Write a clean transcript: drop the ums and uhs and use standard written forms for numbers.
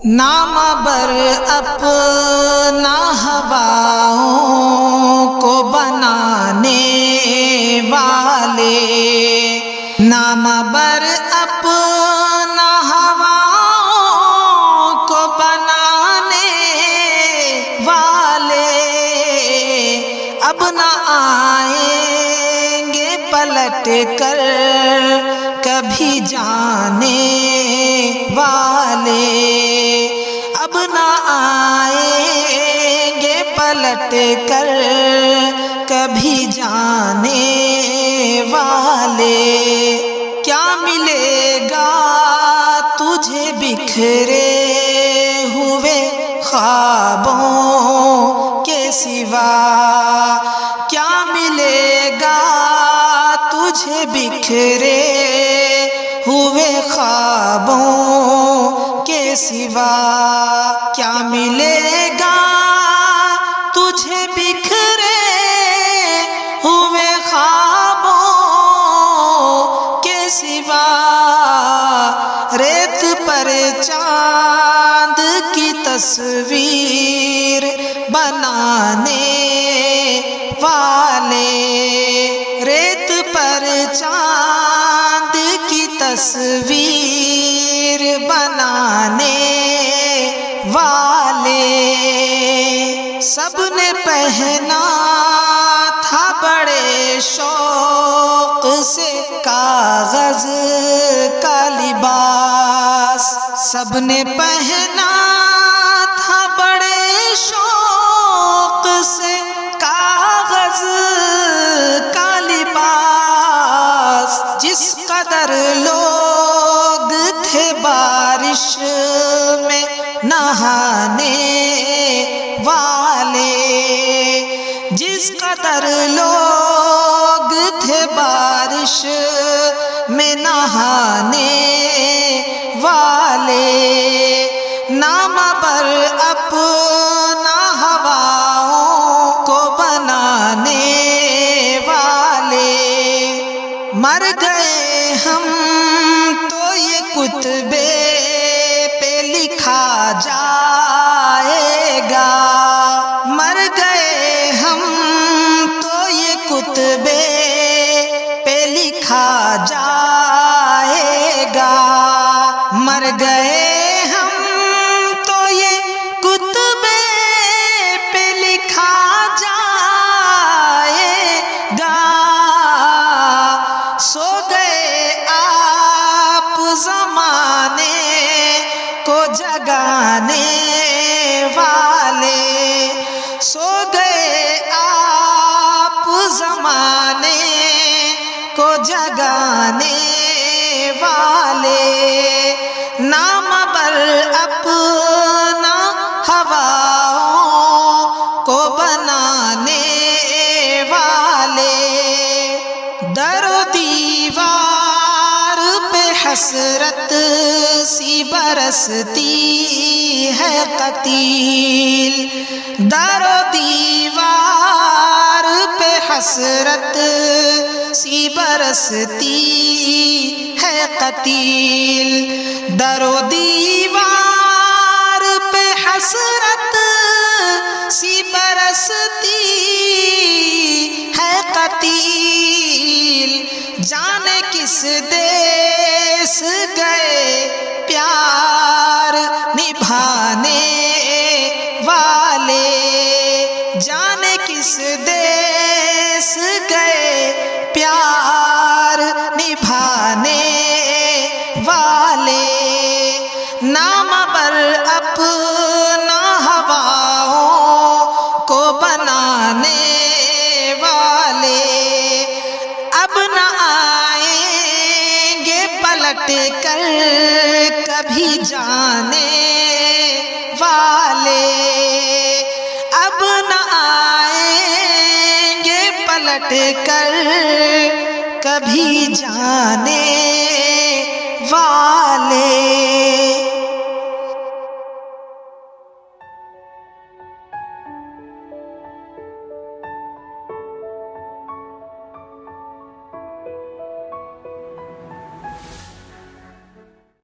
نام بر اپنا ہواؤں کو بنانے والے، نام بر اپنا ہواؤں کو بنانے والے، اب نہ آئیں گے پلٹ کر کبھی جانے والے، اب نہ آئیں گے پلٹ کر کبھی جانے والے۔ کیا ملے گا تجھے بکھرے ہوئے خوابوں کے سوا، کیا ملے گا تجھے بکھرے ہوئے خوابوں کے سوا، کیا ملے گا تجھے بکھرے ہوئے خوابوں کے سوا، ریت پر چاند کی تصویر بنانے والے، ریت پر چاند کی تصویر بنانے والے، سب نے پہنا تھا بڑے شوق سے کاغذ کا لباس، سب نے پہنا تھا بڑے شوق سے کاغذ کا لباس، جس قدر لوگ تھے بارش میں نہانے والے، جس قدر لوگ تھے بارش میں نہانے والے، نام پر اپنا ہواؤں کو بنانے والے، مر گئے ہم تو یہ کتبے پہ لکھا جائے گا، مر گئے ہم تو یہ کتبے پہ لکھا جائے گا، مر گئے ہم تو یہ کتبے پہ لکھا جائے گا، سو گئے آپ زمانے کو جگانے والے، سو گئے آپ زمانے کو جگانے والے، نام بر اپنا ہواؤں کو بنانے والے، در و دیوار پہ حسرت سی برستی ہے قتیل، در و دیوار پہ حسرت سی برستی ہے قتیل، در و دیوار پہ حسرت سی برستی ہے قتیل، جانے کس دیس گئے پیار نبھانے والے، جانے کس دیس گئے پیار نبھانے والے، نام بر اپنا ہواؤں کو بنانے والے، اب نہ آئیں گے پلٹ کر کبھی جانے والے، اب نہ آئیں گے پلٹ کر کبھی جانے والے۔